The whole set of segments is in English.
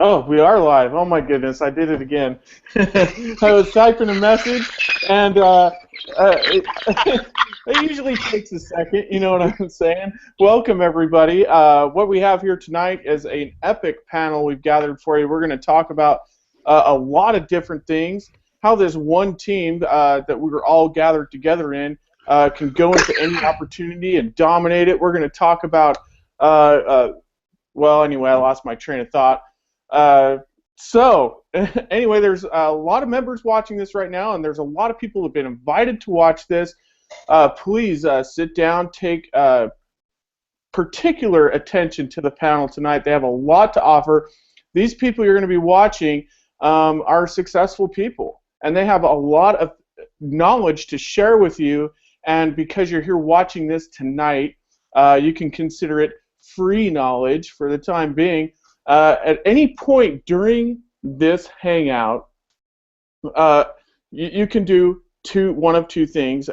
Oh, we are live. Oh my goodness, I did it again. I was typing a message, and it usually takes a second. You know what I'm saying? Welcome everybody. What we have here tonight is an epic panel we've gathered for you. We're going to talk about a lot of different things. How this one team that we were all gathered together in can go into any opportunity and dominate it. We're going to talk about. Well, anyway, I lost my train of thought. Uh, so, anyway, there's a lot of members watching this right now, and there's a lot of people who have been invited to watch this. Please sit down, take particular attention to the panel tonight. They have a lot to offer. These people you're going to be watching are successful people, and they have a lot of knowledge to share with you. And because you're here watching this tonight, you can consider it free knowledge for the time being. At any point during this hangout, you can do one of two things.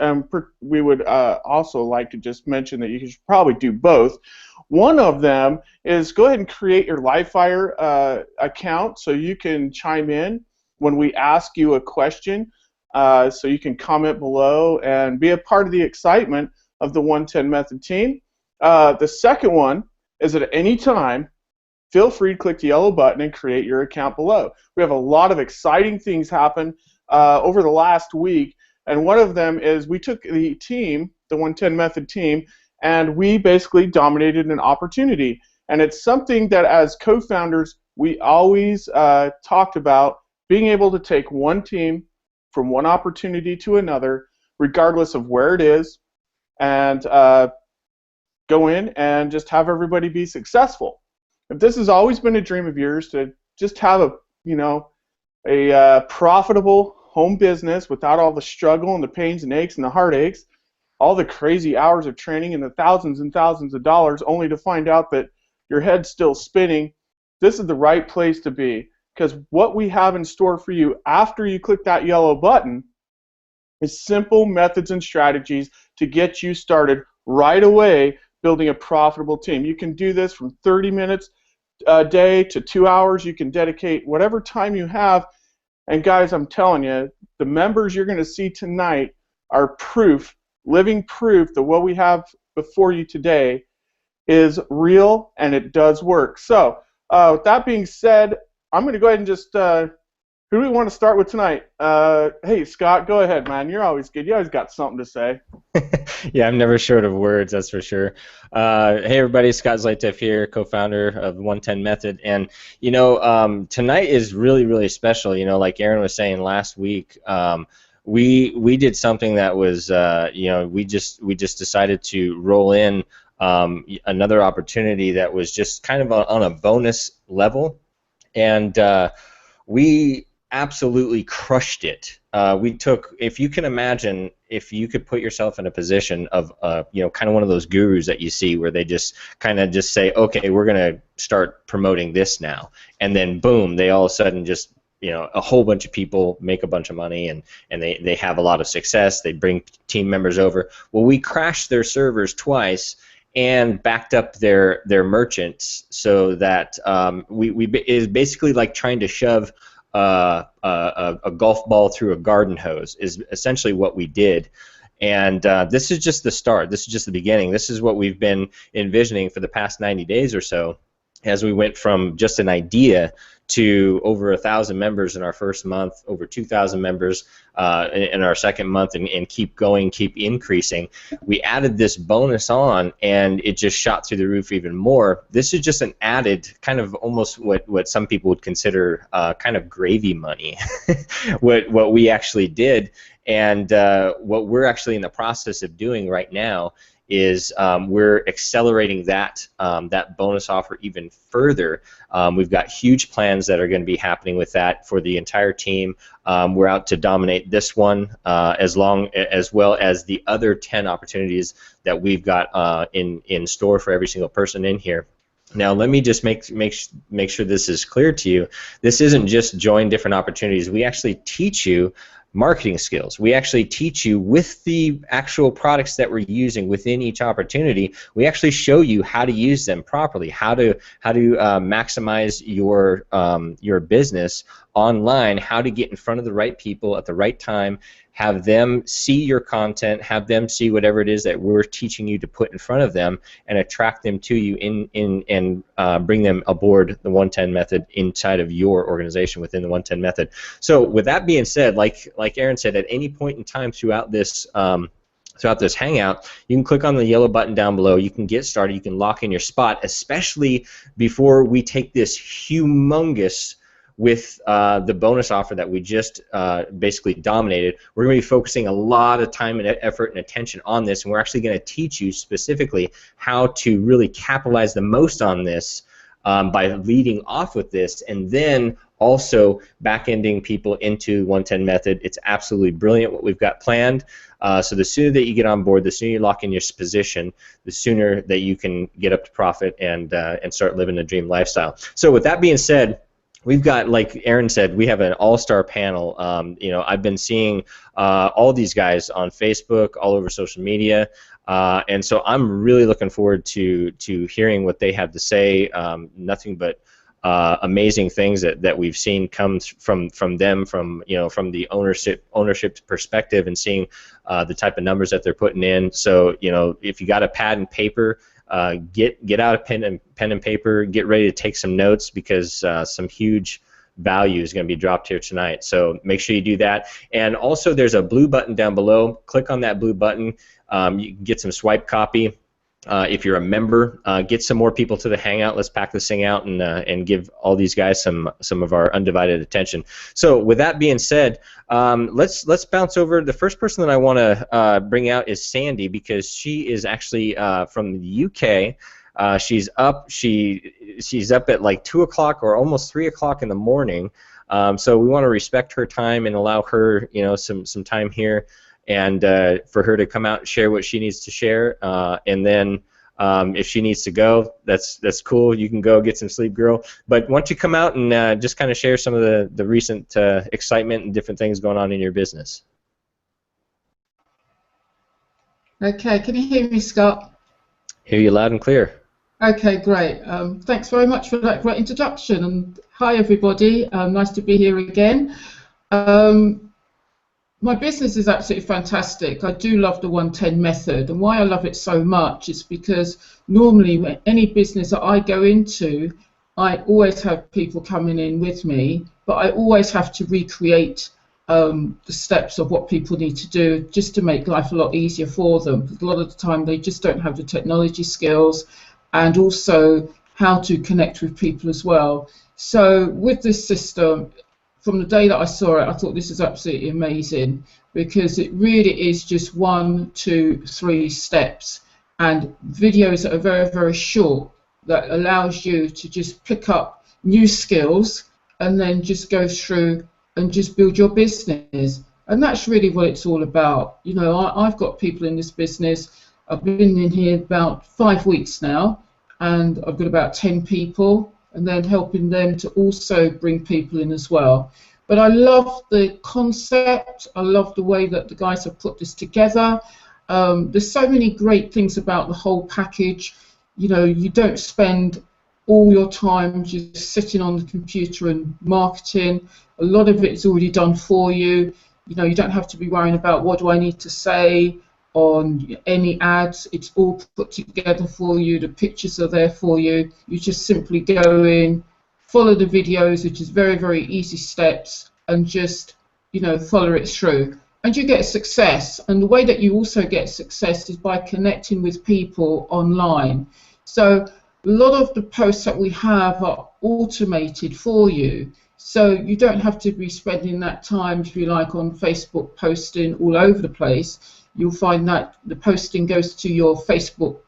We would also like to just mention that you should probably do both. One of them is go ahead and create your Livefire account so you can chime in when we ask you a question. So you can comment below and be a part of the excitement of the 110 Method team. The second one is at any time, feel free to click the yellow button and create your account below. We have a lot of exciting things happen over the last week, and one of them is we took the team, the 110 Method team, and we basically dominated an opportunity. And it's something that as co-founders we always talked about, being able to take one team from one opportunity to another, regardless of where it is, and go in and just have everybody be successful. If this has always been a dream of yours to just have a profitable home business without all the struggle and the pains and aches and the heartaches, all the crazy hours of training and the thousands and thousands of dollars only to find out that your head's still spinning, this is the right place to be. Because what we have in store for you after you click that yellow button is simple methods and strategies to get you started right away building a profitable team. You can do this from 30 minutes a day to 2 hours. You can dedicate whatever time you have. And guys, I'm telling you, the members you're going to see tonight are proof, living proof that what we have before you today is real and it does work. So with that being said, I'm going to go ahead and just, who do we want to start with tonight? Hey, Scott, go ahead, man. You're always good. You always got something to say. Yeah, I'm never short of words, that's for sure. Hey, everybody, Scott Zlatev here, co-founder of 110 Method. And, tonight is really, really special. Like Aaron was saying last week, we did something that was, we just decided to roll in another opportunity that was just kind of on a bonus level. And we absolutely crushed it. We took, if you can imagine, if you could put yourself in a position of, kind of one of those gurus that you see where they just kind of just say, okay, we're going to start promoting this now. And then boom, they all of a sudden just, a whole bunch of people make a bunch of money and they have a lot of success. They bring team members over. Well, we crashed their servers twice and backed up their merchants so that it is basically like trying to shove a golf ball through a garden hose is essentially what we did. And this is just the start. This is just the beginning. This is what we've been envisioning for the past 90 days or so, as we went from just an idea to over 1,000 members in our first month, over 2,000 members in our second month, and keep going, keep increasing. We added this bonus on, and it just shot through the roof even more. This is just an added, kind of almost what some people would consider kind of gravy money, what we actually did. And what we're actually in the process of doing right now is we're accelerating that bonus offer even further. We've got huge plans that are going to be happening with that for the entire team. We're out to dominate this one as well as the other 10 opportunities that we've got in store for every single person in here. Now, let me just make sure this is clear to you. This isn't just join different opportunities. We actually teach you marketing skills. We actually teach you with the actual products that we're using within each opportunity. We actually show you how to use them properly, how to maximize your business online, how to get in front of the right people at the right time, have them see your content, have them see whatever it is that we're teaching you to put in front of them, and attract them to you and bring them aboard the 110 method inside of your organization within the 110 method. So with that being said, like Aaron said, at any point in time throughout this hangout, you can click on the yellow button down below. You can get started. You can lock in your spot, especially before we take this humongous with the bonus offer that we just basically dominated. We're going to be focusing a lot of time and effort and attention on this, and we're actually going to teach you specifically how to really capitalize the most on this by leading off with this, and then also back-ending people into 110 method. It's absolutely brilliant what we've got planned. So the sooner that you get on board, the sooner you lock in your position, the sooner that you can get up to profit and start living a dream lifestyle. So with that being said, we've got, like Aaron said, we have an all-star panel. I've been seeing all these guys on Facebook, all over social media, and so I'm really looking forward to hearing what they have to say. Nothing but amazing things that we've seen come from them, from the ownership perspective, and seeing the type of numbers that they're putting in. So if you got a pad and paper, get out a pen and paper, get ready to take some notes, because some huge value is going to be dropped here tonight. So make sure you do that. And also, there's a blue button down below. Click on that blue button. You can get some swipe copy. If you're a member, get some more people to the hangout. Let's pack this thing out and give all these guys some of our undivided attention. So with that being said, let's bounce over. The first person that I want to bring out is Sandy, because she is actually from the UK. She's up. She's up at like 2 o'clock or almost 3 o'clock in the morning. So we want to respect her time and allow her some time here, and for her to come out and share what she needs to share, and then if she needs to go, that's cool. You can go get some sleep, girl. But why don't you come out and just kind of share some of the recent excitement and different things going on in your business? Okay, can you hear me, Scott? Hear you loud and clear. Okay, great. Thanks very much for that great introduction. And hi, everybody. Nice to be here again. My business is absolutely fantastic. I do love the 110 method, and why I love it so much is because normally any business that I go into, I always have people coming in with me, but I always have to recreate the steps of what people need to do just to make life a lot easier for them. Because a lot of the time they just don't have the technology skills, and also how to connect with people as well. So with this system, from the day that I saw it, I thought this is absolutely amazing, because it really is just 1, 2, 3 steps and videos that are very, very short, that allows you to just pick up new skills and then just go through and just build your business. And that's really what it's all about. I've got people in this business. I've been in here about 5 weeks now, and I've got about 10 people, and then helping them to also bring people in as well. But I love the concept. I love the way that the guys have put this together. There's so many great things about the whole package. You don't spend all your time just sitting on the computer and marketing. A lot of it is already done for you. You don't have to be worrying about what do I need to say on any ads. It's all put together for you. The pictures are there for you. You just simply go in, follow the videos, which is very, very easy steps, and just follow it through, and you get success. And the way that you also get success is by connecting with people online. So a lot of the posts that we have are automated for you, so you don't have to be spending that time, if you like, on Facebook posting all over the place. You'll find that the posting goes to your Facebook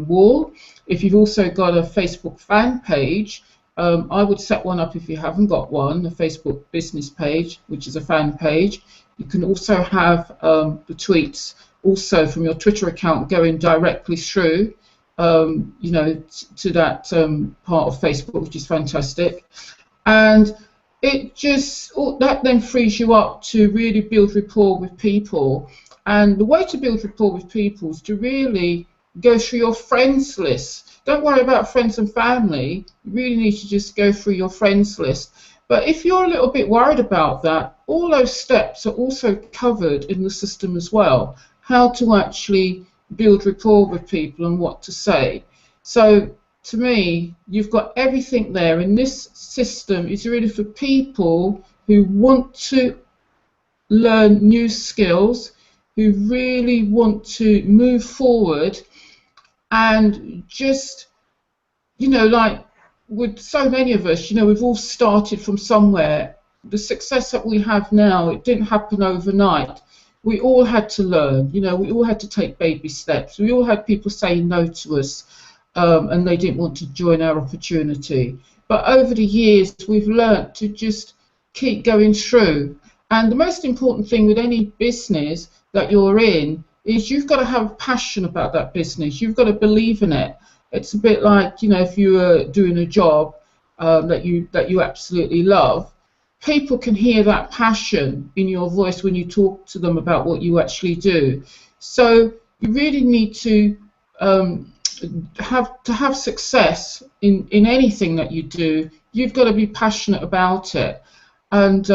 wall. If you've also got a Facebook fan page, I would set one up if you haven't got one, a Facebook business page, which is a fan page. You can also have the tweets also from your Twitter account going directly through, to that part of Facebook, which is fantastic. And that then frees you up to really build rapport with people. And the way to build rapport with people is to really go through your friends list. Don't worry about friends and family. You really need to just go through your friends list. But if you're a little bit worried about that, all those steps are also covered in the system as well. How to actually build rapport with people and what to say. So to me, you've got everything there, and this system is really for people who want to learn new skills, who really want to move forward, and just, like with so many of us, we've all started from somewhere. The success that we have now, it didn't happen overnight. We all had to learn, we all had to take baby steps. We all had people saying no to us, and they didn't want to join our opportunity. But over the years, we've learned to just keep going through. And the most important thing with any business that you're in is you've got to have passion about that business. You've got to believe in it. It's a bit like, if you were doing a job that you absolutely love, people can hear that passion in your voice when you talk to them about what you actually do. So you really need to have success in anything that you do. You've got to be passionate about it, and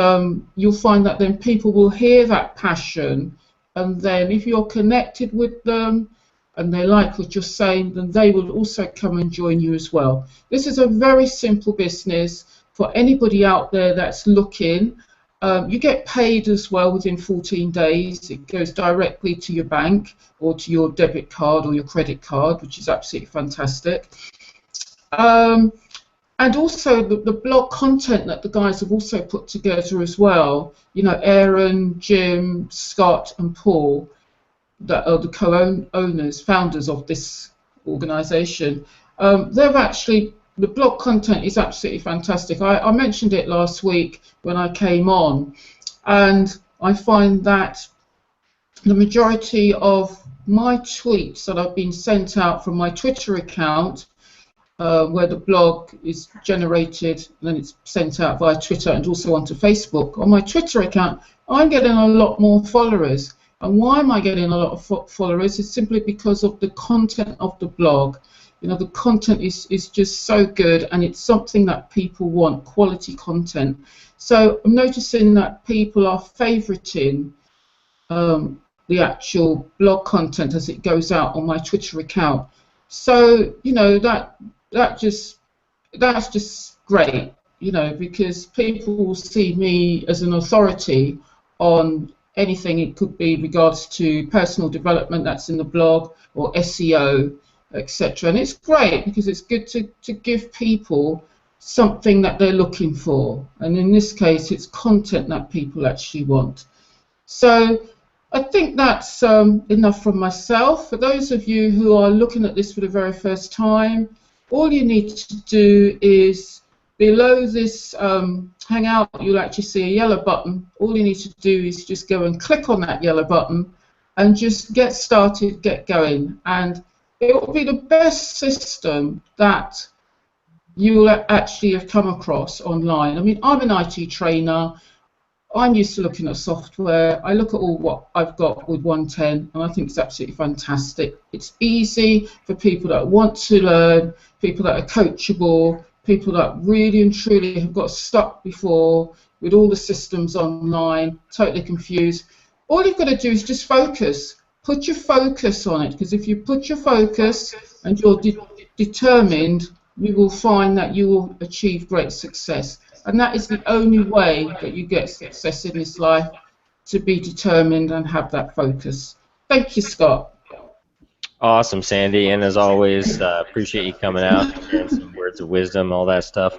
you'll find that then people will hear that passion, and then if you're connected with them and they like what you're saying, then they will also come and join you as well. This is a very simple business for anybody out there that's looking. You get paid as well within 14 days. It goes directly to your bank or to your debit card or your credit card, which is absolutely fantastic. And also the blog content that the guys have also put together as well. Aaron, Jim, Scott, and Paul, that are the co-owners, founders of this organisation. The blog content is absolutely fantastic. I mentioned it last week when I came on, and I find that the majority of my tweets that have been sent out from my Twitter account, where the blog is generated and then it's sent out via Twitter and also onto Facebook. On my Twitter account, I'm getting a lot more followers. And why am I getting a lot of followers? It's simply because of the content of the blog. The content is just so good, and it's something that people want, quality content. So I'm noticing that people are favoriting the actual blog content as it goes out on my Twitter account. So that's just great, because people will see me as an authority on anything. It could be regards to personal development that's in the blog, or SEO, etc. And it's great because it's good to give people something that they're looking for. And in this case, it's content that people actually want. So I think that's enough from myself. For those of you who are looking at this for the very first time, all you need to do is, below this Hangout, you'll actually see a yellow button. All you need to do is just go and click on that yellow button and just get started, get going. And it will be the best system that you will actually have come across online. I mean, I'm an IT trainer. I'm used to looking at software. I look at all what I've got with 110, and I think it's absolutely fantastic. It's easy for people that want to learn, people that are coachable, people that really and truly have got stuck before with all the systems online, totally confused. All you've got to do is just focus. Put your focus on it, because if you put your focus and you're determined, you will find that you will achieve great success. And that is the only way that you get success in this life, to be determined and have that focus. Thank you, Scott. Awesome, Sandy, and as always, appreciate you coming out and sharing some words of wisdom, all that stuff.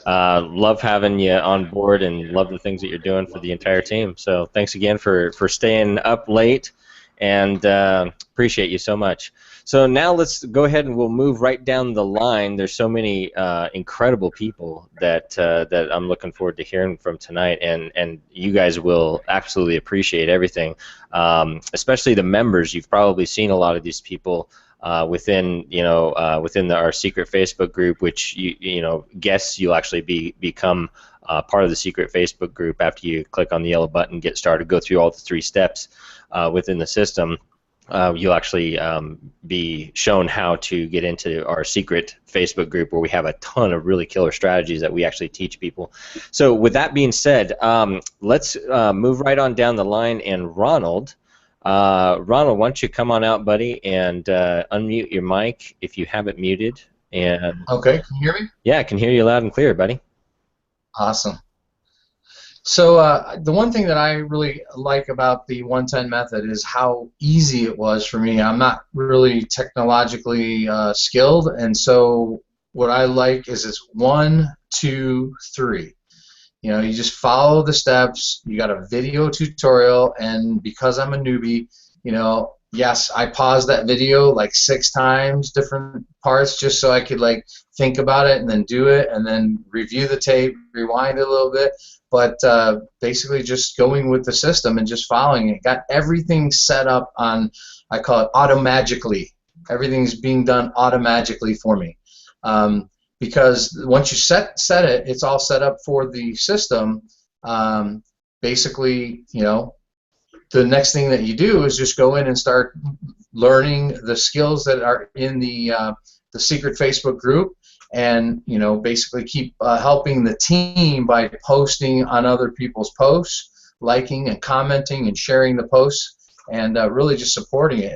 Love having you on board, and love the things that you're doing for the entire team. So thanks again for staying up late, and appreciate you so much. So now let's go ahead and we'll move right down the line. There's so many incredible people that I'm looking forward to hearing from tonight, and you guys will absolutely appreciate everything, especially the members. You've probably seen a lot of these people within our secret Facebook group, which guests you'll actually become part of the secret Facebook group, after you click on the yellow button, get started, go through all the 3 steps within the system, you'll actually be shown how to get into our secret Facebook group, where we have a ton of really killer strategies that we actually teach people. So with that being said, let's move right on down the line. And Ronald, why don't you come on out, buddy, and unmute your mic if you have it muted. And okay, can you hear me? Yeah, I can hear you loud and clear, buddy. Awesome. So the one thing that I really like about the 110 method is how easy it was for me. I'm not really technologically skilled, and so what I like is it's 1, 2, 3. You know, you just follow the steps. You got a video tutorial, and because I'm a newbie, you know, yes, I paused that video like 6 times, different parts, just so I could like think about it and then do it, and then review the tape, rewind it a little bit. But basically just going with the system and just following it. Got everything set up on, I call it automagically. Everything's being done automagically for me. Because once you set it, it's all set up for the system. Basically, you know, the next thing that you do is just go in and start learning the skills that are in the secret Facebook group, and you know, basically keep helping the team by posting on other people's posts, liking and commenting and sharing the posts, and really just supporting it,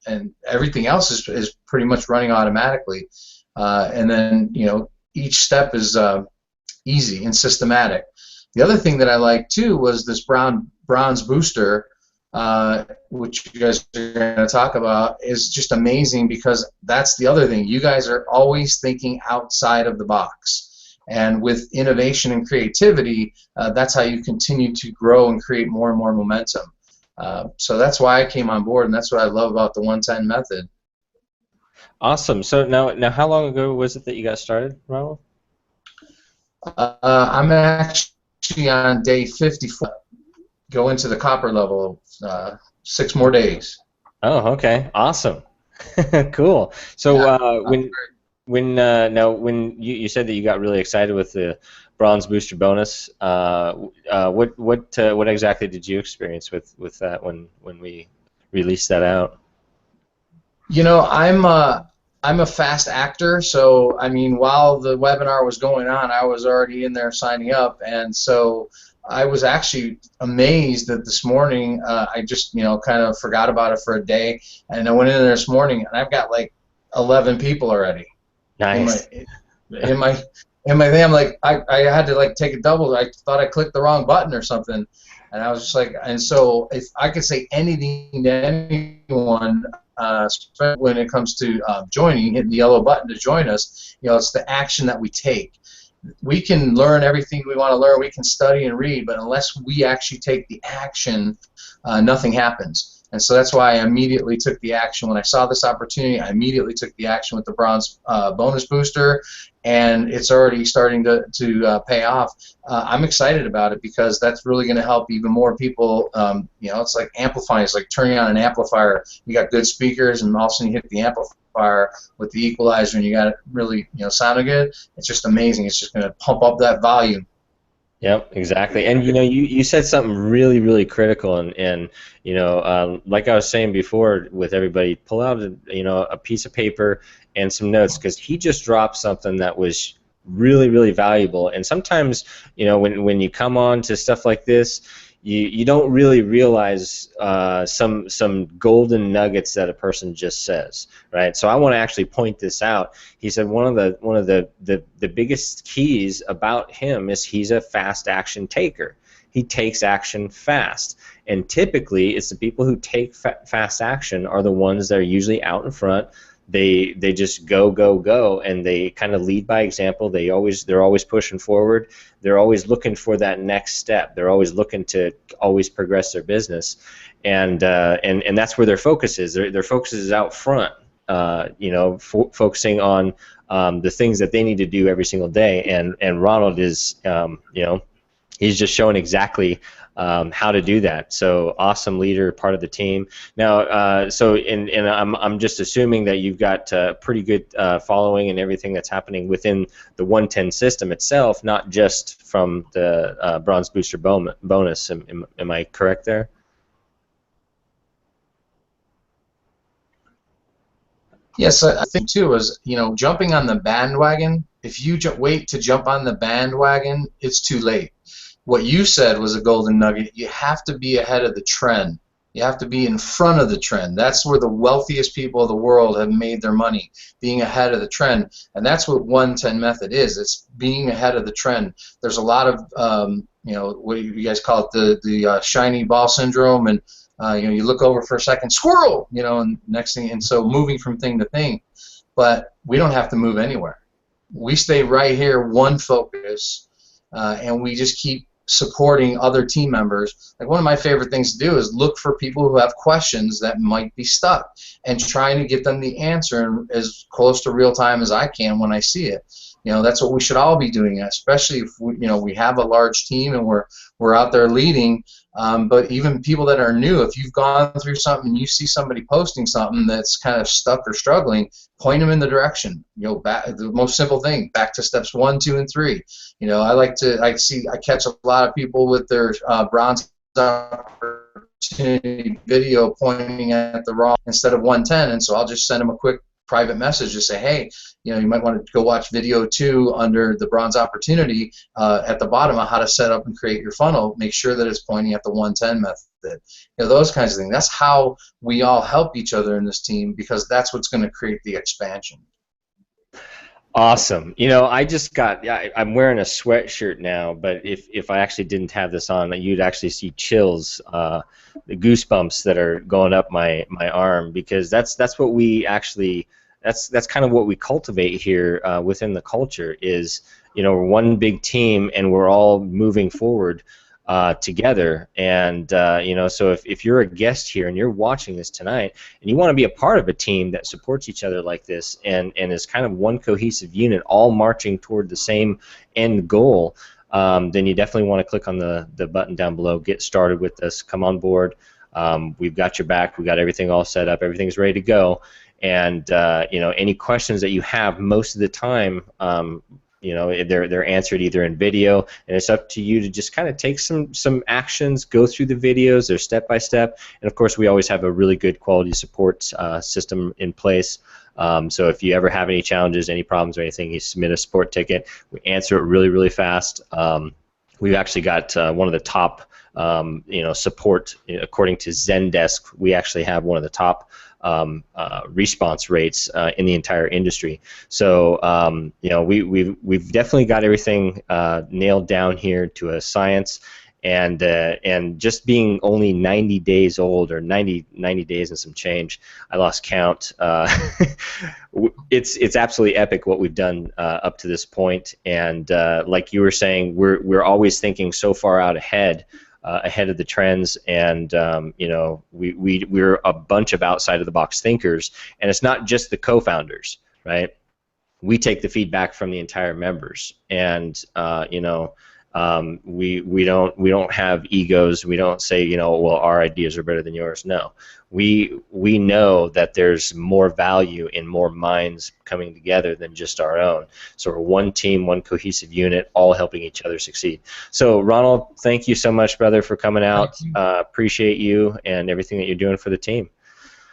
and everything else is pretty much running automatically. And then, you know, each step is easy and systematic. The other thing that I like too was this bronze booster, which you guys are going to talk about, is just amazing, because that's the other thing. You guys are always thinking outside of the box. And with innovation and creativity, that's how you continue to grow and create more and more momentum. So that's why I came on board, and that's what I love about the 110 method. Awesome. So now how long ago was it that you got started, Ronald? I'm actually on day 54. Go into the copper level 6 more days. Oh, okay. Awesome. Cool. So when you said that you got really excited with the bronze booster bonus, what exactly did you experience with that when we released that out? You know, I'm a fast actor, so I mean, while the webinar was going on, I was already in there signing up, and so I was actually amazed that this morning I just, you know, kind of forgot about it for a day, and I went in there this morning, and I've got like 11 people already. Nice. In my thing, I'm like, I had to like take a double. I thought I clicked the wrong button or something, and I was just like, and so if I could say anything to anyone, when it comes to joining, hitting the yellow button to join us, you know, it's the action that we take. We can learn everything we want to learn, we can study and read, but unless we actually take the action, nothing happens. And so that's why I immediately took the action. When I saw this opportunity, I immediately took the action with the bronze bonus booster, and it's already starting to pay off. I'm excited about it, because that's really going to help even more people. You know, it's like amplifying. It's like turning on an amplifier. You got good speakers, and all of a sudden you hit the amplifier with the equalizer, and you got it really, you know, sounding good. It's just amazing. It's just going to pump up that volume. Yep, exactly. And you know, you said something really, really critical, and you know, like I was saying before with everybody, pull out a piece of paper and some notes, because he just dropped something that was really, really valuable. And sometimes, you know, when you come on to stuff like this, you don't really realize some golden nuggets that a person just says, right? So I want to actually point this out. He said one of the biggest keys about him is he's a fast action taker. He takes action fast, and typically it's the people who take fast action are the ones that are usually out in front. They just go, and they kind of lead by example. They're always pushing forward. They're always looking for that next step. They're always looking to always progress their business, and that's where their focus is. Their focus is out front. You know, focusing on the things that they need to do every single day. And Ronald is, you know, he's just showing exactly how to do that. So awesome leader, part of the team. Now, and I'm just assuming that you've got pretty good following and everything that's happening within the 110 system itself, not just from the Bronze Booster bonus. Am I correct there? Yes, I think too is, jumping on the bandwagon. If you wait to jump on the bandwagon, it's too late. What you said was a golden nugget. You have to be ahead of the trend. You have to be in front of the trend. That's where the wealthiest people of the world have made their money, being ahead of the trend. And that's what 110 method is. It's being ahead of the trend. There's a lot of, what do you guys call it, the shiny ball syndrome, and you look over for a second, squirrel, and next thing, and so moving from thing to thing. But we don't have to move anywhere. We stay right here, one focus, and we just keep supporting other team members. Like, one of my favorite things to do is look for people who have questions that might be stuck and trying to get them the answer as close to real time as I can when I see it. That's what we should all be doing, especially if we have a large team and we're out there leading. But even people that are new, if you've gone through something and you see somebody posting something that's kind of stuck or struggling, point them in the direction. The most simple thing, back to steps 1, 2, and 3. I catch a lot of people with their bronze opportunity video pointing at the wrong instead of 110, and so I'll just send them a quick private message to say, hey, you might want to go watch video 2 under the bronze opportunity at the bottom of how to set up and create your funnel. Make sure that it's pointing at the 110 method. Those kinds of things. That's how we all help each other in this team, because that's what's going to create the expansion. Awesome. I'm wearing a sweatshirt now, but if I actually didn't have this on, you'd actually see chills, the goosebumps that are going up my arm, because that's what we actually, that's kind of what we cultivate here within the culture is, we're one big team and we're all moving forward together. And so if you're a guest here and you're watching this tonight and you want to be a part of a team that supports each other like this and is kind of one cohesive unit, all marching toward the same end goal, then you definitely want to click on the button down below, get started with us, come on board. We've got your back. We've got everything all set up. Everything's ready to go. And any questions that you have, most of the time, they're answered either in video, and it's up to you to just kind of take some actions, go through the videos, they're step by step, and of course we always have a really good quality support system in place. So if you ever have any challenges, any problems or anything, you submit a support ticket. We answer it really, really fast. We've actually got one of the top support, according to Zendesk. We actually have one of the top response rates in the entire industry. So we've definitely got everything nailed down here to a science. And just being only 90 days old, or 90 days and some change, I lost count. It's absolutely epic what we've done up to this point. And like you were saying, we're always thinking so far out ahead of the trends, and we're a bunch of outside of the box thinkers. And it's not just the co-founders, right? We take the feedback from the entire members, and we don't have egos. We don't say, well, our ideas are better than yours. No, we know that there's more value in more minds coming together than just our own. So we're one team, one cohesive unit, all helping each other succeed. So Ronald, thank you so much, brother, for coming out. Appreciate you and everything that you're doing for the team.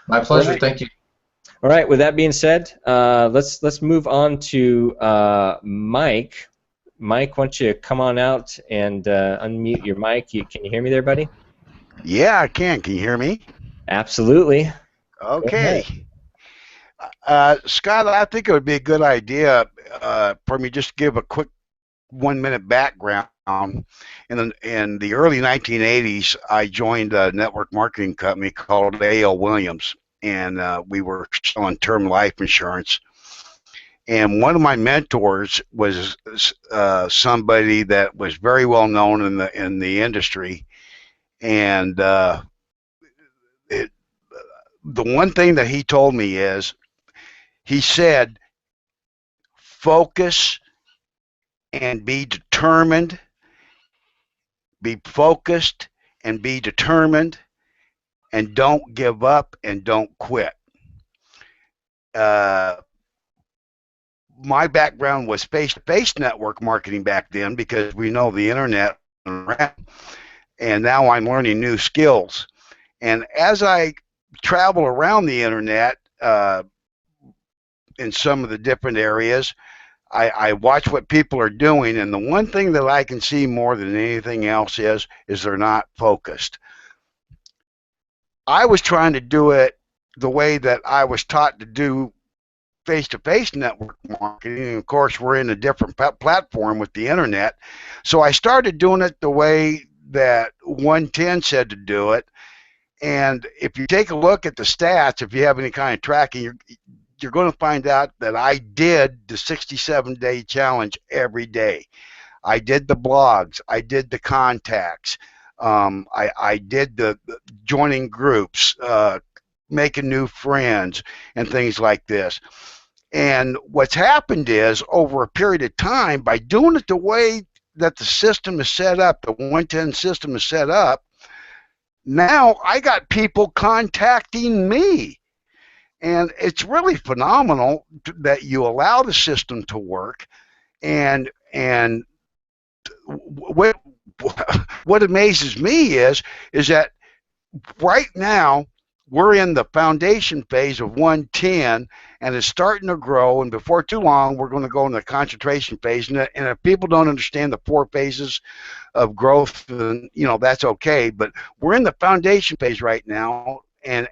My pleasure. Right. Thank you. All right. With that being said, let's move on to Mike. Mike, why don't you come on out and unmute your mic? Can you hear me there, buddy? Yeah, I can. Can you hear me? Absolutely. Okay. Scott, I think it would be a good idea for me just to give a quick 1-minute background. In the early 1980s, I joined a network marketing company called A.L. Williams, and we were selling term life insurance. And one of my mentors was somebody that was very well known in the industry, and the one thing that he told me is, he said, focus and be determined, be focused and be determined, and don't give up and don't quit. My background was face-to-face network marketing back then, because we know the internet, and now I'm learning new skills. And as I travel around the internet in some of the different areas, I watch what people are doing, and the one thing that I can see more than anything else is they're not focused. I was trying to do it the way that I was taught to do face-to-face network marketing, and of course we're in a different platform with the internet, so I started doing it the way that 110 said to do it. And if you take a look at the stats, if you have any kind of tracking, you're going to find out that I did the 67-day challenge every day. I did the blogs, I did the contacts, I did the joining groups, making new friends, and things like this. And what's happened is, over a period of time, by doing it the way that the system is set up, the 110 system is set up, now I got people contacting me. And it's really phenomenal that you allow the system to work. And what amazes me is that right now we're in the foundation phase of 110, and it's starting to grow, and before too long we're going to go into the concentration phase. And if people don't understand the 4 phases of growth, then that's okay, but we're in the foundation phase right now, and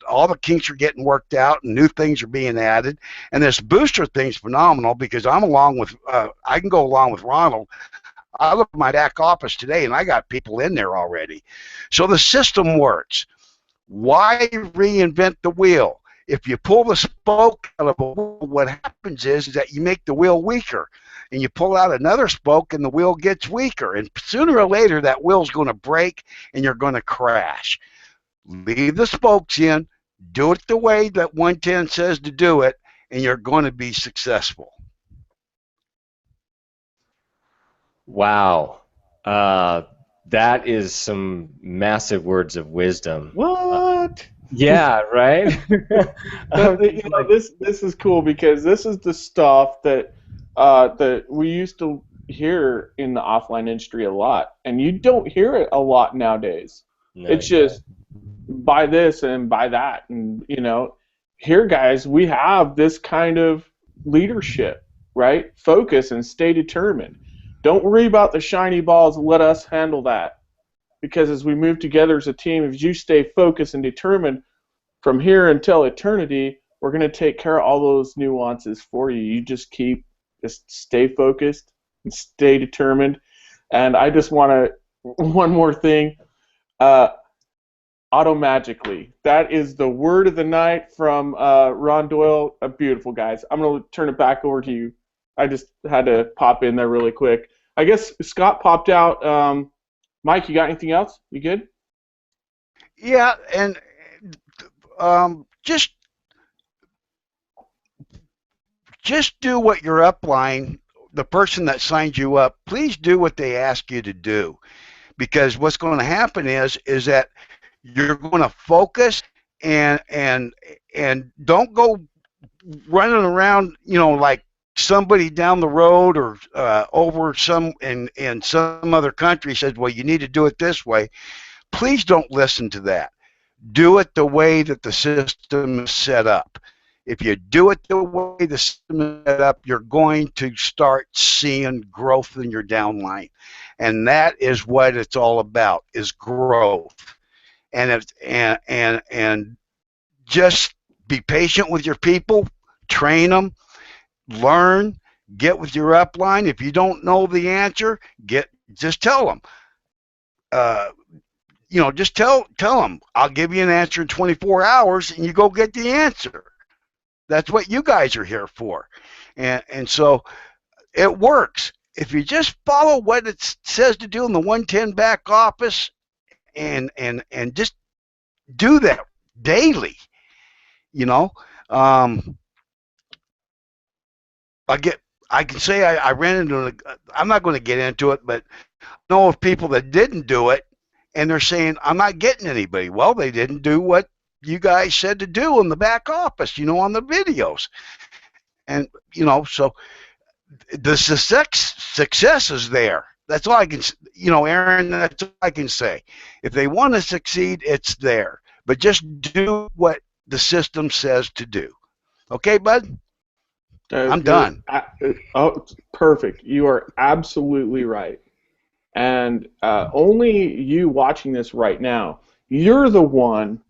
all the kinks are getting worked out, and new things are being added. And this booster thing's phenomenal, because I can go along with Ronald. I look at my back office today, and I got people in there already. So the system works. Why reinvent the wheel? If you pull the spoke out of a wheel, what happens is that you make the wheel weaker, and you pull out another spoke, and the wheel gets weaker. And sooner or later, that wheel's going to break, and you're going to crash. Leave the spokes in. Do it the way that 110 says to do it, and you're going to be successful. Wow. That is some massive words of wisdom. What? Yeah, right? This is cool, because this is the stuff that that we used to hear in the offline industry a lot, and you don't hear it a lot nowadays. No, It's just buy this and buy that, and here, guys, we have this kind of leadership, right? Focus and stay determined. Don't worry about the shiny balls. Let us handle that, because as we move together as a team, if you stay focused and determined from here until eternity, we're going to take care of all those nuances for you. You just stay focused and stay determined. And I just want to, one more thing, automagically. That is the word of the night from Ron Doyle. Beautiful, guys. I'm going to turn it back over to you. I just had to pop in there really quick. I guess Scott popped out. Mike, you got anything else? You good? Yeah, and just do what your upline, the person that signed you up, please do what they ask you to do. Because what's going to happen is that you're going to focus and don't go running around, like somebody down the road or over in some other country says, well, you need to do it this way. Please don't listen to that. Do it the way that the system is set up. If you do it the way the system is set up, you're going to start seeing growth in your downline. And that is what it's all about, is growth. And just be patient with your people, train them, learn, get with your upline. If you don't know the answer, just tell them. Just tell them, I'll give you an answer in 24 hours, and you go get the answer. That's what you guys are here for. And so it works. If you just follow what it says to do in the 110 back office and just do that daily, I can say I ran into I'm not going to get into it, but I know of people that didn't do it, and they're saying, I'm not getting anybody. Well, they didn't do what you guys said to do in the back office, on the videos. And, so the success is there. That's all I can, Aaron, that's all I can say. If they want to succeed, it's there. But just do what the system says to do. Okay, bud? I'm done. Oh, perfect. You are absolutely right. And only you watching this right now, you're the one,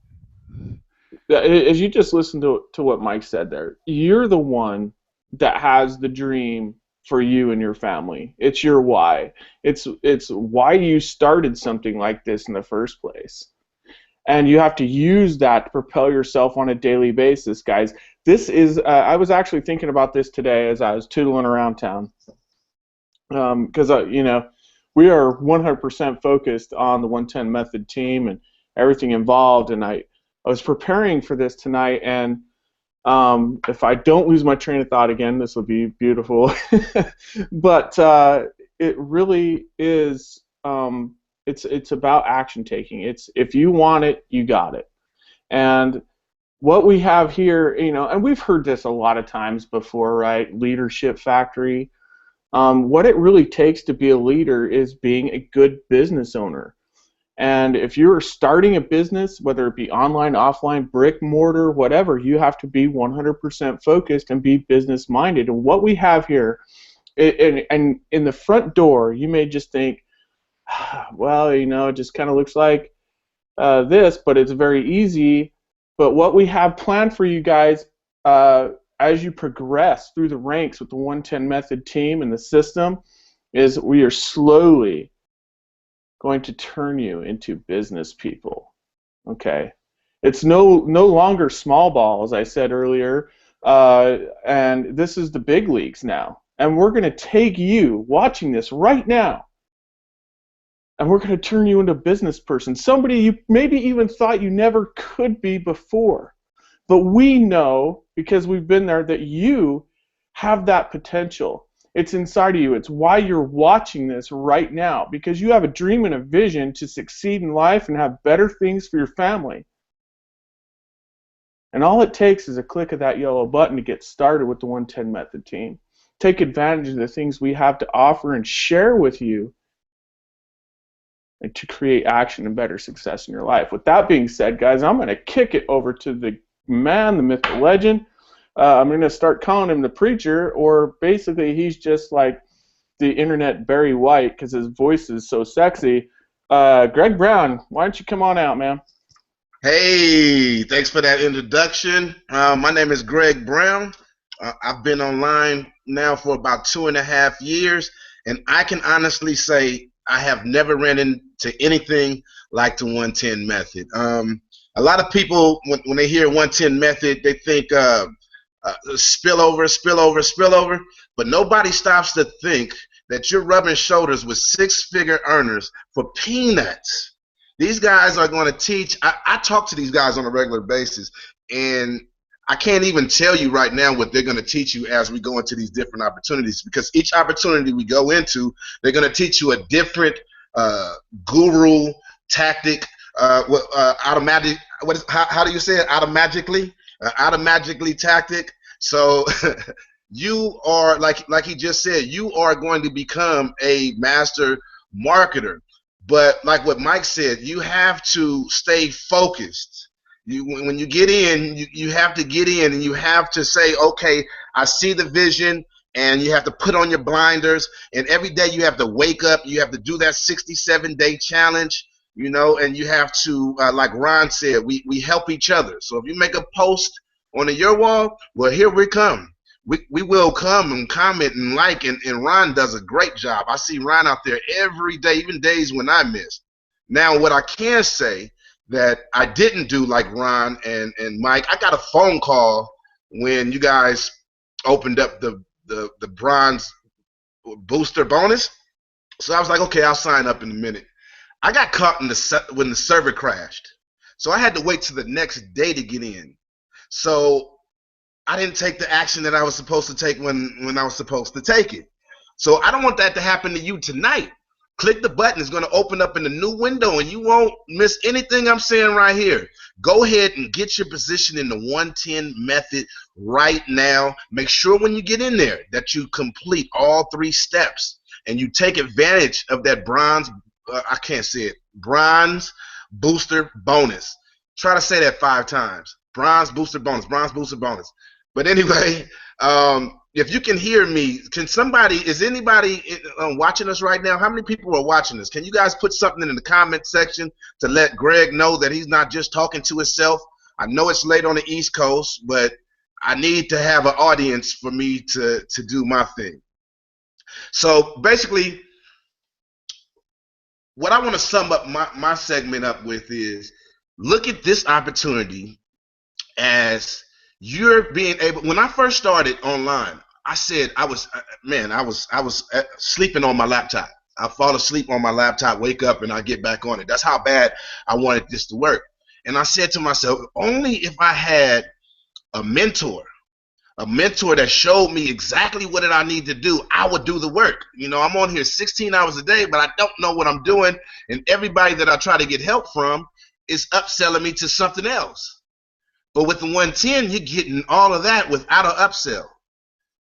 as you just listened to what Mike said there, you're the one that has the dream for you and your family. It's your why. It's why you started something like this in the first place. And you have to use that to propel yourself on a daily basis, guys. This is, I was actually thinking about this today as I was tootling around town. Because, we are 100% focused on the 110 Method team and everything involved. And I was preparing for this tonight, and if I don't lose my train of thought again, this will be beautiful. But it really is, it's about action taking. It's if you want it, you got it. And what we have here, and we've heard this a lot of times before, right? Leadership factory. What it really takes to be a leader is being a good business owner. And if you're starting a business, whether it be online, offline, brick, mortar, whatever, you have to be 100% focused and be business minded. And what we have here, and in the front door, you may just think, well, it just kind of looks like this, but it's very easy. But what we have planned for you guys as you progress through the ranks with the 110 Method team and the system is we are slowly going to turn you into business people. Okay? It's no longer small ball, as I said earlier, and this is the big leagues now. And we're going to take you watching this right now, and we're going to turn you into a business person, somebody you maybe even thought you never could be before. But we know, because we've been there, that you have that potential. It's inside of you. It's why you're watching this right now, because you have a dream and a vision to succeed in life and have better things for your family. And all it takes is a click of that yellow button to get started with the 110 Method team. Take advantage of the things we have to offer and share with you, and to create action and better success in your life. With that being said, guys, I'm going to kick it over to the man, the myth, the legend. I'm going to start calling him the preacher, or basically he's just like the internet Barry White because his voice is so sexy. Greg Brown, why don't you come on out, man? Hey, thanks for that introduction. My name is Greg Brown. I've been online now for about 2.5 years, and I can honestly say I have never ran into anything like the 110 Method. A lot of people, when they hear 110 Method, they think spillover, but nobody stops to think that you're rubbing shoulders with six-figure earners for peanuts. These guys are going to teach. I talk to these guys on a regular basis, and I can't even tell you right now what they're going to teach you as we go into these different opportunities, because each opportunity we go into, they're going to teach you a different guru tactic, automatic. How do you say it? Automagically tactic. So you are, like he just said, you are going to become a master marketer. But like what Mike said, you have to stay focused. When you get in, you have to get in, and you have to say, okay, I see the vision, and you have to put on your blinders, and every day you have to wake up, you have to do that 67-day challenge, and you have to, like Ron said, we help each other. So if you make a post on your wall, well, here we come. We will come and comment and like, and Ron does a great job. I see Ron out there every day, even days when I miss. Now, what I can say that I didn't do like Ron and Mike, I got a phone call when you guys opened up the bronze booster bonus. So I was like, okay, I'll sign up in a minute. I got caught when the server crashed. So I had to wait till the next day to get in. So I didn't take the action that I was supposed to take when I was supposed to take it. So I don't want that to happen to you tonight. Click the button. It's going to open up in a new window, and you won't miss anything I'm saying right here. Go ahead and get your position in the 110 method right now. Make sure when you get in there that you complete all 3 steps, and you take advantage of that bronze, I can't say it, bronze booster bonus. Try to say that 5 times. Bronze booster bonus, bronze booster bonus. But anyway, if you can hear me, is anybody watching us right now? How many people are watching us? Can you guys put something in the comment section to let Greg know that he's not just talking to himself? I know it's late on the East Coast, but I need to have an audience for me to do my thing. So basically, what I want to sum up my segment up with is, look at this opportunity as you're being able. When I first started online, I said I was sleeping on my laptop. I fall asleep on my laptop, wake up, and I get back on it. That's how bad I wanted this to work. And I said to myself, only if I had a mentor that showed me exactly what I need to do, I would do the work. You know, I'm on here 16 hours a day, but I don't know what I'm doing, and everybody that I try to get help from is upselling me to something else. But with the 110, you're getting all of that without an upsell.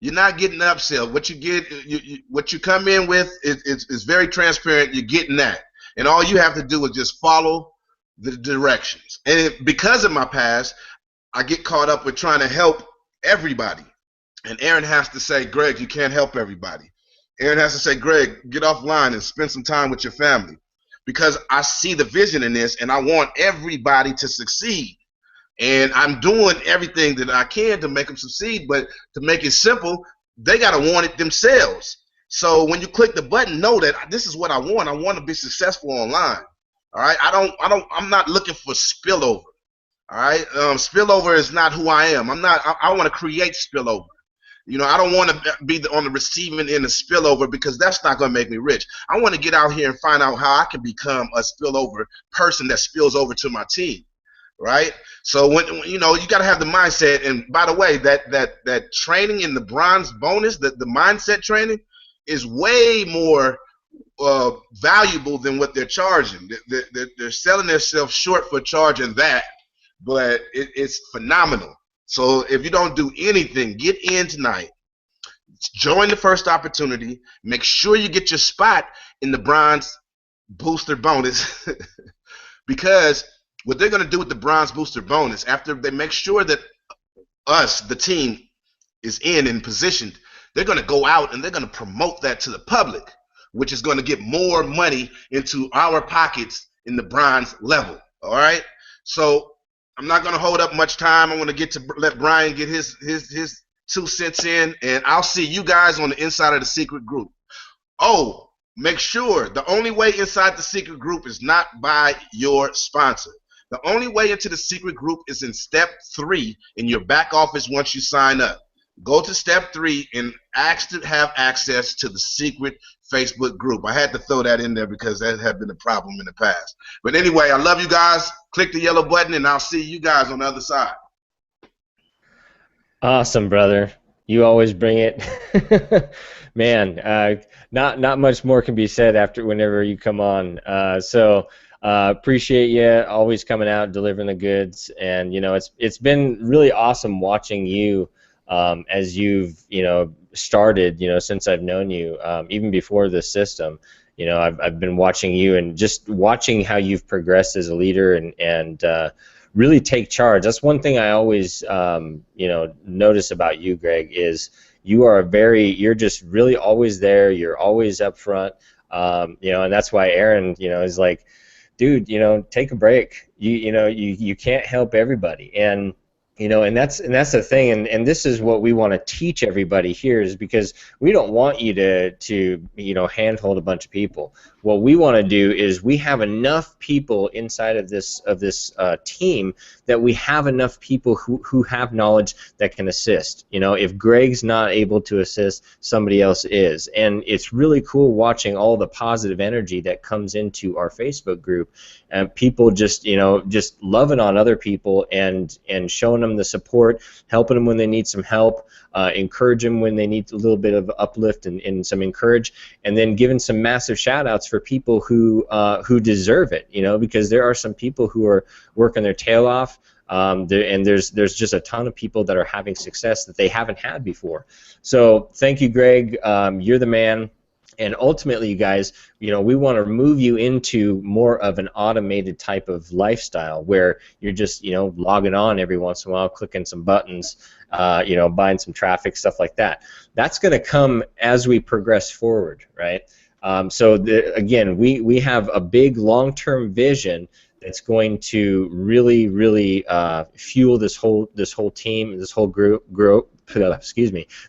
You're not getting an upsell. What you get, what you come in with is very transparent. You're getting that, and all you have to do is just follow the directions. And because of my past, I get caught up with trying to help everybody. And Aaron has to say, Greg, you can't help everybody. Aaron has to say, Greg, get offline and spend some time with your family, because I see the vision in this, and I want everybody to succeed. And I'm doing everything that I can to make them succeed, but to make it simple, they got to want it themselves. So when you click the button, know that this is what I want. I want to be successful online. All right. I'm not looking for spillover. All right. Spillover is not who I am. I want to create spillover. You know, I don't want to be on the receiving end of spillover, because that's not going to make me rich. I want to get out here and find out how I can become a spillover person that spills over to my team. Right? So when you know, you got to have the mindset. And by the way, that training in the bronze bonus, the mindset training, is way more valuable than what they're charging. They're selling themselves short for charging that, but it's phenomenal. So if you don't do anything, get in tonight. Join the first opportunity. Make sure you get your spot in the bronze booster bonus, because what they're going to do with the bronze booster bonus, after they make sure that us, the team, is in and positioned, they're going to go out and they're going to promote that to the public, which is going to get more money into our pockets in the bronze level. All right? So I'm not going to hold up much time. I'm going to get to let Brian get his 2 cents in, and I'll see you guys on the inside of the secret group. Oh, make sure the only way inside the secret group is not by your sponsor. The only way into the secret group is in step 3 in your back office once you sign up. Go to step 3 and ask to have access to the secret Facebook group. I had to throw that in there because that had been a problem in the past. But anyway, I love you guys. Click the yellow button, and I'll see you guys on the other side. Awesome, brother. You always bring it. Man, not much more can be said after whenever you come on. Appreciate you always coming out, delivering the goods, and you know it's been really awesome watching you as you've started since I've known you, even before this system. I've been watching you and just watching how you've progressed as a leader and really take charge. That's one thing I always notice about you, Greg, is you're just really always there. You're always up front, and that's why Aaron is like, dude, take a break. You can't help everybody, and that's the thing, and this is what we want to teach everybody here, is because we don't want you to handhold a bunch of people. What we want to do is we have enough people inside of this team that we have enough people who have knowledge that can assist. If Greg's not able to assist, somebody else is, and it's really cool watching all the positive energy that comes into our Facebook group, and people just loving on other people and showing them the support, helping them when they need some help, encourage them when they need a little bit of uplift and some encourage, and then giving some massive shout outs for for people who deserve it, you know, because there are some people who are working their tail off. And there's just a ton of people that are having success that they haven't had before. So thank you, Greg. You're the man. And ultimately, you guys, you know, we want to move you into more of an automated type of lifestyle where you're just, you know, logging on every once in a while, clicking some buttons, you know, buying some traffic, stuff like that. That's going to come as we progress forward, right? Again, we have a big long-term vision that's going to really, really fuel this whole team, this whole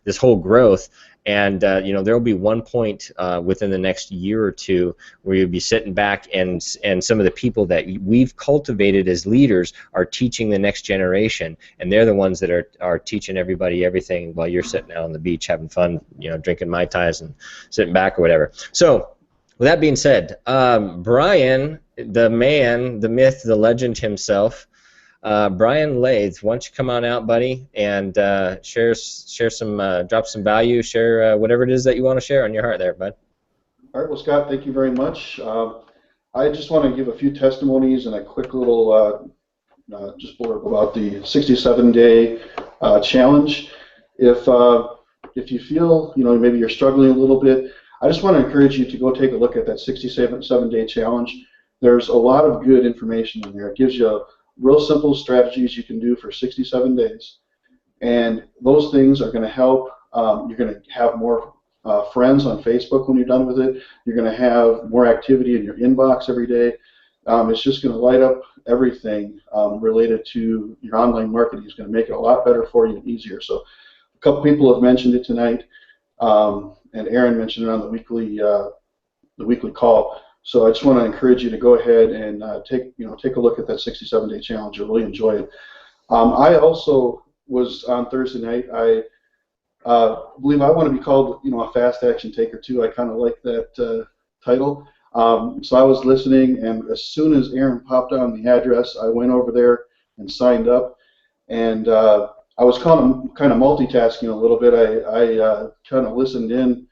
this whole growth. And you know, there will be one point within the next year or two where you'll be sitting back, and some of the people that we've cultivated as leaders are teaching the next generation, and they're the ones that are teaching everybody everything while you're sitting out on the beach having fun, you know, drinking Mai Tais and sitting back or whatever. So, with that being said, Brian, the man, the myth, the legend himself. Brian Lathe, why don't you come on out, buddy, and share some, drop some value, share whatever it is that you want to share on your heart there, bud. All right, well, Scott, thank you very much. I just want to give a few testimonies and a quick little just blurb about the 67-day challenge. If you feel, you know, maybe you're struggling a little bit, I just want to encourage you to go take a look at that 67-day challenge. There's a lot of good information in there. It gives you real simple strategies you can do for 67 days, and those things are going to help. You're going to have more friends on Facebook when you're done with it. You're going to have more activity in your inbox every day. It's just going to light up everything related to your online marketing. It's going to make it a lot better for you and easier. So a couple people have mentioned it tonight, and Aaron mentioned it on the weekly call. So I just want to encourage you to go ahead and take a look at that 67-day challenge. You'll really enjoy it. I also was on Thursday night. I believe I want to be called, you know, a fast action taker too. I kind of like that title. So I was listening, and as soon as Aaron popped on the address, I went over there and signed up. And I was kind of multitasking a little bit. I kind of listened in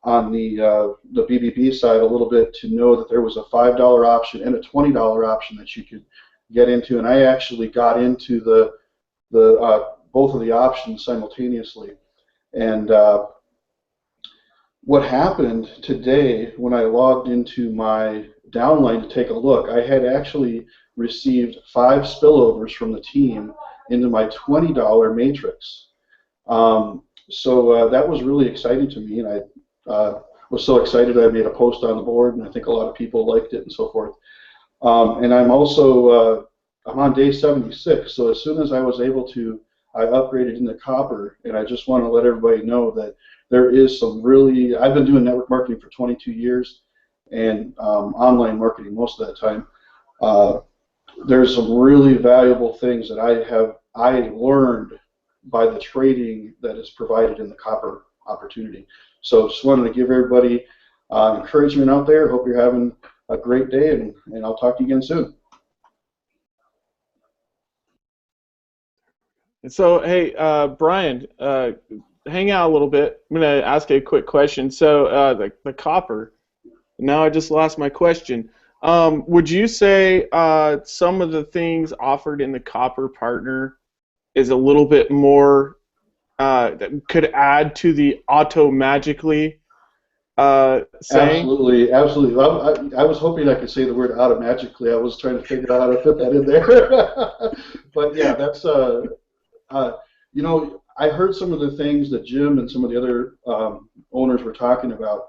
on the BBB side a little bit to know that there was a $5 option and a $20 option that you could get into, and I actually got into the both of the options simultaneously. And what happened today when I logged into my downline to take a look, I had actually received 5 spillovers from the team into my $20 matrix. So that was really exciting to me, and I was so excited I made a post on the board, and I think a lot of people liked it and so forth. And I'm also I'm on day 76, so as soon as I was able to, I upgraded into copper, and I just want to let everybody know that there is some really, I've been doing network marketing for 22 years and online marketing most of that time. There's some really valuable things that I learned by the trading that is provided in the copper opportunity. So just wanted to give everybody encouragement out there. Hope you're having a great day, and I'll talk to you again soon. So, hey, Brian, hang out a little bit. I'm going to ask you a quick question. So, the copper, now I just lost my question. Would you say some of the things offered in the copper partner is a little bit more that could add to the auto magically saying? Absolutely, absolutely. I was hoping I could say the word auto magically. I was trying to figure out how to put that in there. But yeah, that's you know, I heard some of the things that Jim and some of the other owners were talking about,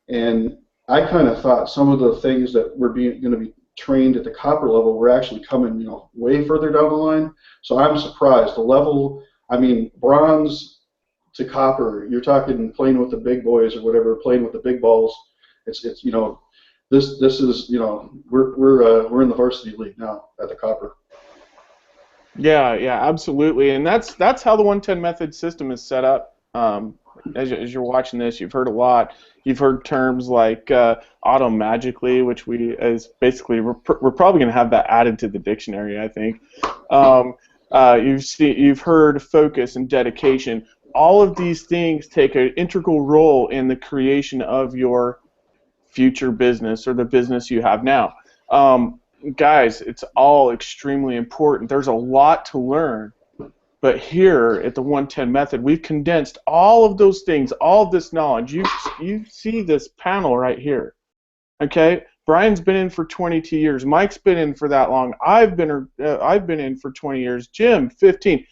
and I kind of thought some of the things that were going to be trained at the copper level were actually coming, you know, way further down the line. So I'm surprised. The level, I mean, bronze to copper, you're talking playing with the big boys or whatever, playing with the big balls. It's you know, this is, you know, we're in the varsity league now at the copper. Yeah, absolutely, and that's how the 110 method system is set up. As you're watching this, you've heard a lot. You've heard terms like auto magically, which is basically we're probably going to have that added to the dictionary, I think. You've heard focus and dedication. All of these things take an integral role in the creation of your future business or the business you have now. Guys, it's all extremely important. There's a lot to learn, but here at the 110 Method, we've condensed all of those things, all of this knowledge. You see this panel right here, okay? Brian's been in for 22 years. Mike's been in for that long. I've been in for 20 years. Jim, 15.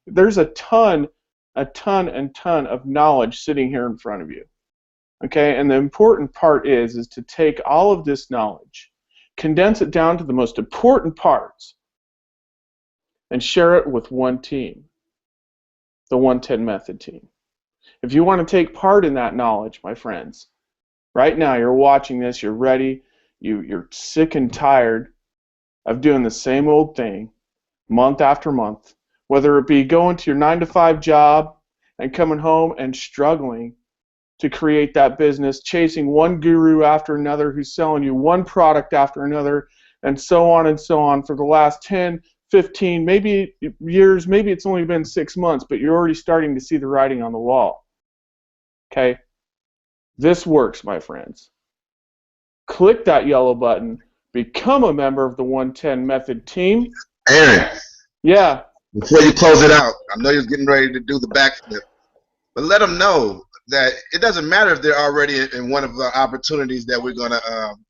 There's a ton of knowledge sitting here in front of you, okay? And the important part is to take all of this knowledge, condense it down to the most important parts, and share it with one team, the 110 Method team. If you want to take part in that knowledge, my friends, right now you're watching this, you're ready, you're sick and tired of doing the same old thing month after month, whether it be going to your 9-to-5 job and coming home and struggling to create that business, chasing one guru after another who's selling you one product after another, and so on for the last 10, 15, maybe years, maybe it's only been 6 months, but you're already starting to see the writing on the wall. Okay? This works, my friends. Click that yellow button, become a member of the 110 Method team. Aaron. Yeah. Before you close it out, I know you're getting ready to do the backflip, but let them know that it doesn't matter if they're already in one of the opportunities that we're gonna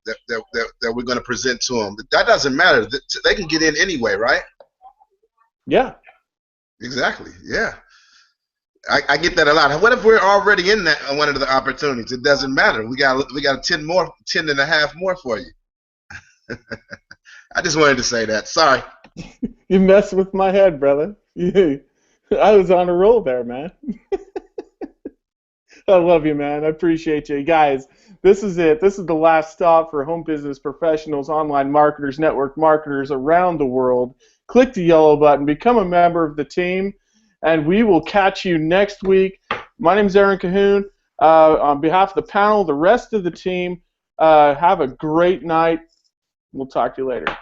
that we're gonna present to them. That doesn't matter. They can get in anyway, right? Yeah. Exactly. Yeah. I get that a lot. What if we're already in that one of the opportunities? It doesn't matter. We got 10 and a half more for you. I just wanted to say that. Sorry. You messed with my head, brother. I was on a roll there, man. I love you, man. I appreciate you. Guys, this is it. This is the last stop for home business professionals, online marketers, network marketers around the world. Click the yellow button, become a member of the team, and we will catch you next week. My name is Aaron Cahoon. On behalf of the panel, the rest of the team, have a great night. We'll talk to you later.